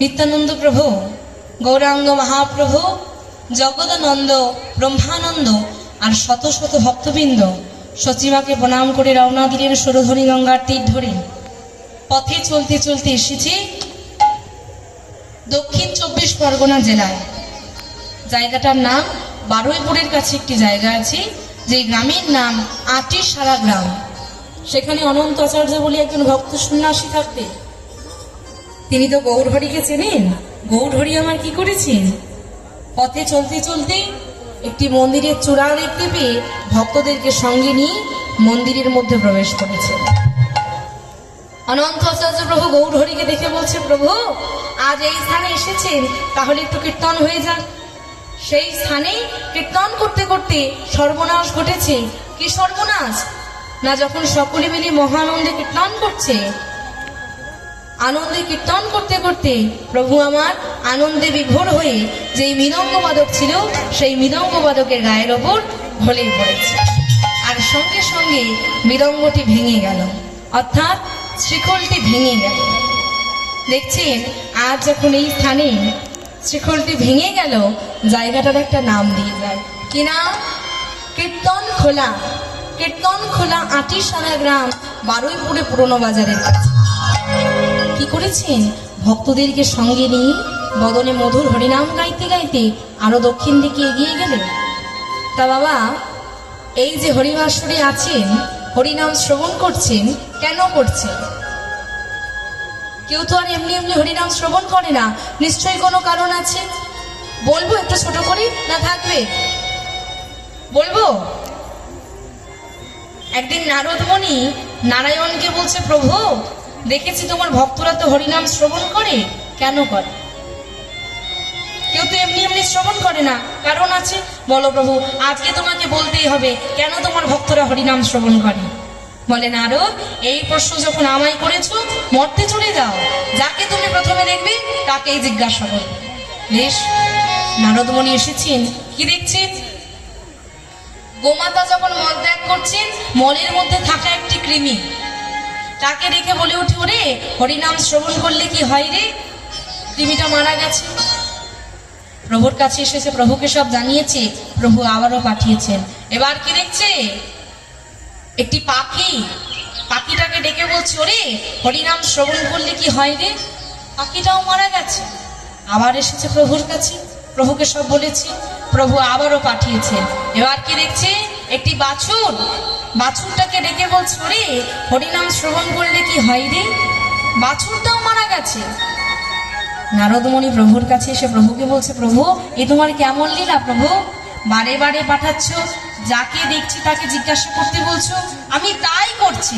নিত্যানন্দ প্রভু, গৌরাঙ্গ মহাপ্রভু, জগদানন্দ, ব্রহ্মানন্দ আর শত শত ভক্তবৃন্দ সচিমাকে প্রণাম করে রওনা দিলেন সুরধনী গঙ্গার তীর ধরে। পথে চলতে চলতে এসেছি দক্ষিণ 24 পরগনা জেলায়। জায়গাটার নাম বারুইপুরের কাছে একটি জায়গা আছে, যে গ্রামের নাম আটিসারা গ্রাম। সেখানে অনন্ত আচার্য বলে একজন ভক্ত সন্ন্যাসী থাকতেন। তিনি তো গৌরহরিকে চেনেন। গৌরহরি আমার কি করেছেন, পথে চলতে চলতে একটি মন্দিরের চূড়া দেখতে পেয়ে ভক্তদেরকে সঙ্গে নিয়ে মন্দিরের মধ্যে প্রবেশ করেছেন। অনন্ত আচার্য প্রভু গৌরহরিকে দেখে বলছে, প্রভু আজ এই স্থানে এসেছেন, তাহলে একটু কীর্তন হয়ে যাক। সেই স্থানে কীর্তন করতে করতে সর্বনাশ ঘটেছে। কি সর্বনাশ না, যখন সকলে মিলে মহানন্দে কীর্তন করছে, আনন্দে কীর্তন করতে করতে প্রভু আমার আনন্দে বিভোর হয়ে যেই মৃদঙ্গবাদক ছিল, সেই মৃদঙ্গবাদকের গায়ের ওপর ঢলে পড়েছে, আর সঙ্গে সঙ্গে মৃদঙ্গটি ভেঙে গেল, অর্থাৎ শিখলটি ভেঙে গেল। দেখছেন, আজ যখন এই স্থানে শিখলটি ভেঙে গেল, জায়গাটার একটা নাম দিয়ে যায়। কি নাম? কীর্তন খোলা। কীর্তন খোলা আটিসারা গ্রাম, বারুইপুরে পুরনো বাজারের কাছে। কি করেছেন, ভক্তদেরকে সঙ্গে নিয়ে বদনে মধুর হরিনাম গাইতে গাইতে আরো দক্ষিণ দিকে এগিয়ে গেলেন। তা বাবা, এই যে হরিবাসরে আছেন, হরিনাম শ্রবণ করছেন, কেন করছেন? কেউ তো আর এমনি এমনি হরিনাম শ্রবণ করে না, নিশ্চয়ই কোনো কারণ আছে। বলবো একটু ছোট করে, না থাকবে? বলবো। একদিন নারদ মুনি নারায়ণকে বলছে, প্রভু দেখেছি তোমার ভক্তরা তো হরিনাম শ্রবণ করে, কেন করে? কেউ তো এমনি এমনি শ্রবণ করে না, কারণ আছে। বলো প্রভু, আজকে তোমাকে বলতেই হবে, কেন তোমার ভক্তরা হরিনাম শ্রবণ করে? বলে, নারদ এই প্রশ্ন যখন আমায় করেছো, মরতে চলে যাও, যাকে তুমি প্রথমে দেখবে তাকেই জিজ্ঞাসা করবে। বেশ, নারদ মুনি এসেছেন। কি দেখছেন? গোমাতা যখন মল ত্যাগ করছেন, মলের মধ্যে থাকা একটি কৃমি, তাকে দেখে বলে উঠে, ওরে হরিনাম শ্রবণ করলে কি হয় রে? কৃমিটা মারা গেছে। প্রভুর কাছে এসেছে, প্রভুকে সব জানিয়েছে। প্রভু আবারও পাঠিয়েছেন। এবার কি দেখছে? একটি পাখি, পাখিটাকে ডেকে বলছে, ওরে হরিনাম শ্রবণ করলে কি হয় রে? পাখিটাও মারা গেছে। আবার এসেছে প্রভুর কাছে, প্রভুকে সব বলেছে। প্রভু আবারও পাঠিয়েছেন। এবার কি দেখছে? একটি বাছুর, বাছুরটাকে ডেকে বলছে, ওরে হরিনাম শ্রবণ করলে কি হয় রে? বাছুরটাও মারা গেছে। নারদমণি প্রভুর কাছে এসে প্রভুকে বলছে, প্রভু এ তোমার কেমন লীলা? প্রভু বারে বারে পাঠাচ্ছ, যাকে দেখছি তাকে জিজ্ঞাসা করতে বলছো, আমি তাই করছি।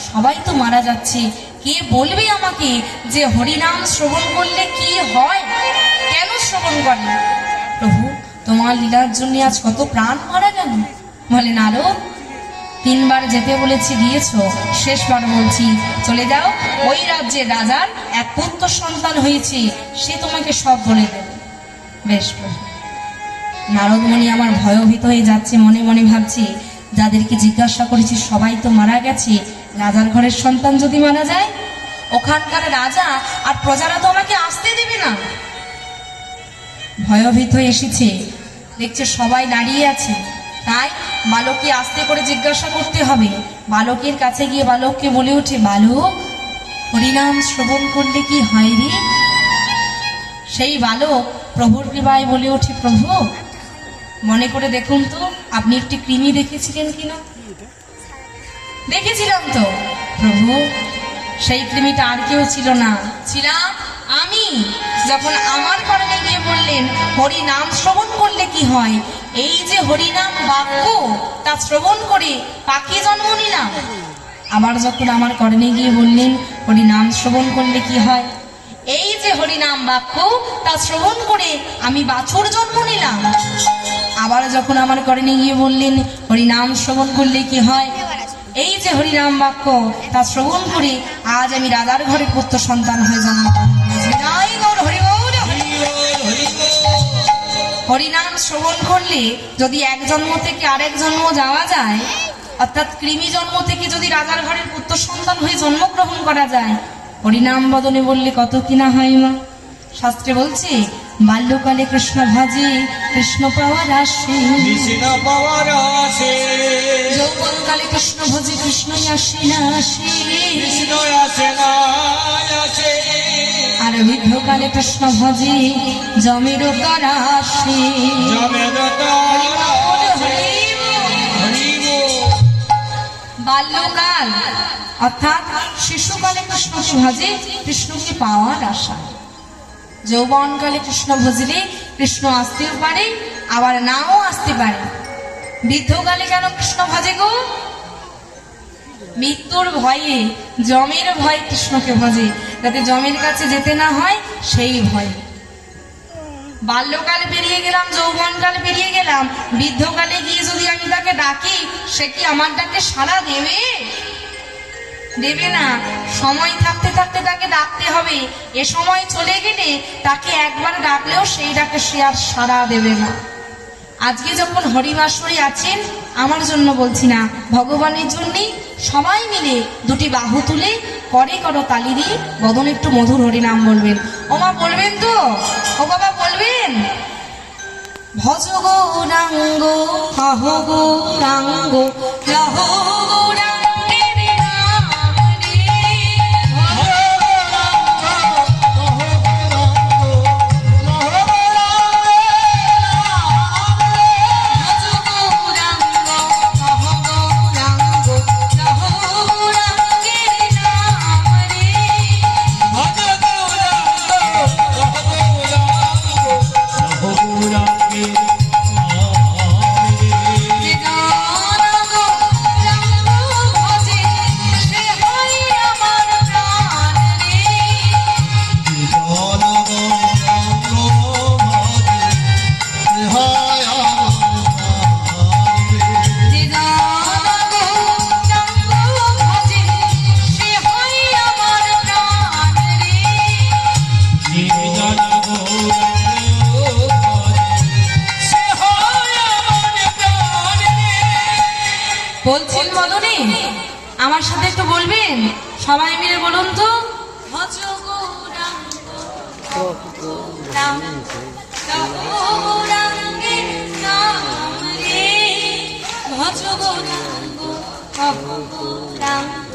সবাই তো মারা যাচ্ছে, কে বলবে আমাকে যে হরিনাম শ্রবণ করলে কি হয়, কেন শ্রবণ করে? প্রভু তোমার লীলার জন্য আজ কত প্রাণ মারা গেল। বলে, নারদ 3 বার যেতে বলেছি, গিয়েছো, শেষবার বলছি চলে যাও। ওই রাজ্যের রাজার এক পুত্র সন্তান হয়েছে, সে তোমাকে সব বলে দেবে। বেশ প্রভু। নারদ মুনি আমার ভয়ভীত হয়ে যাচ্ছে, মনে মনে ভাবছি, যাদেরকে জিজ্ঞাসা করেছি সবাই তো মারা গেছে, রাজার ঘরের সন্তান যদি মারা যায়, ওখানকার রাজা আর প্রজারা তো আমাকে আসতে দেবে না। ভয়ভীত হয়ে এসেছে, দেখছে সবাই দাঁড়িয়ে আছে, তাই বালককে আস্তে করে জিজ্ঞাসা করতে হবে। বালকের কাছে গিয়ে বালককে বলে ওঠে, বালক হরিনাম শ্রবণ করলে কি হয় রে? সেই বালক প্রভুর কৃপায় বলে ওঠে, প্রভু মনে করে দেখুন তো, আপনি একটি কৃমি দেখেছিলেন কিনা? দেখেছিলাম তো প্রভু। সেই কৃমিটা আর কেউ ছিল না, ছিলাম আমি। যখন আমার কারণে গিয়ে বললেন হরি নাম শ্রবণ করলে কি হয়, এই যে হরিনাম বাক্য, তা শ্রবণ করে পাখি জন্ম নিলাম। আবার যখন আমার করণে গিয়ে বললেন হরি নাম শ্রবণ করলে কি হয়, এই যে হরিনাম বাক্য, তা শ্রবণ করে আমি বাছুর জন্ম নিলাম। আবার যখন আমার করণে গিয়ে বললেন হরিনাম শ্রবণ করলে কি হয়, এই যে হরিনাম বাক্য, তা শ্রবণ করে আজ আমি রাজার ঘরের পুত্র সন্তান হয়ে জন্ম। হরিনাম শ্রবণ করলে যদি এক জন্ম থেকে আরেক জন্ম যাওয়া যায়, অর্থাৎ কৃমি জন্ম থেকে যদি রাজার ঘরের পুত্র সন্তান হয়ে জন্মগ্রহণ করা যায়, হরিনাম বদনে বললে কত কিনা হয় মা। শাস্ত্রে বলছে বাল্যকালে কৃষ্ণ ভজে কৃষ্ণ পাওয়ার আসে, কৃষ্ণ পাওয়ার আসে, যৌবনকালে কৃষ্ণ ভজে কৃষ্ণই আসে না আসে, কৃষ্ণ আসে না আসে, আর বৃদ্ধকালে কৃষ্ণ ভজে জমের তারা আসে। জমের তারা আসে। হরি বল। বাল্যকাল অর্থাৎ শিশুকালে কৃষ্ণকে ভজে কৃষ্ণকে পাওয়ার আশা, যৌবনকালে কৃষ্ণ ভজলে কৃষ্ণ আসতেও পারে আবার নাও আসতে পারে। বৃদ্ধকালে কেন কৃষ্ণ ভজে গো? মৃত্যুর ভয়ে, যমের ভয়ে কৃষ্ণকে ভজে, যাতে যমের কাছে যেতে না হয় সেই ভয়ে। বাল্যকাল পেরিয়ে গেলাম, যৌবনকাল পেরিয়ে গেলাম, বৃদ্ধকালে গিয়ে যদি আমি তাকে ডাকি, সে কি আমার ডাকে সাড়া দেবে? দেবে না। সময় থাকতে থাকতে তাকে ডাকতে হবে। এ সময় চলে গেলে তাকে একবার ডাকলেও সেই ডাকে সে আর সাড়া দেবে না। আজকে যখন হরিবাসরে আছেন, আমার জন্য বলছি না, ভগবানের জন্যই সবাই মিলে দুটি বাহু তুলে করে করো তালি দিয়ে বদন একটু মধুর হরিনাম বলবেন। ওমা বলবেন তো? ও বাবা বলবেন? ভজ গৌরাঙ্গ হহ গৌরাঙ্গ লহ গৌরাঙ্গের নাম রে, ভজ গৌরাঙ্গ হহ গৌরাঙ্গ লহ গৌরাঙ্গের নাম রে, ভজ গৌরাঙ্গ, ভজ গৌরাঙ্গ, ভজ গৌরাঙ্গের নাম রে। যে জন গৌরাঙ্গ ভজে সে হয় আমার প্রাণ রে, জীবন গৌরাঙ্গ ভজে, হয় আমার প্রাণে। যে জন গৌরাঙ্গ ভজে সে হয় আমার প্রাণ রে। জীবন গৌরাঙ্গ ভজে, সে হয় আমার প্রাণে। বলছেন মদনে, আমার সাথে একটু বলবেন? সবাই মিলে বলুন তো, ভজ গৌরাঙ্গ গৌরাঙ্গ গৌরাঙ্গের নাম রে, ভজ গৌরাঙ্গ গৌরাঙ্গ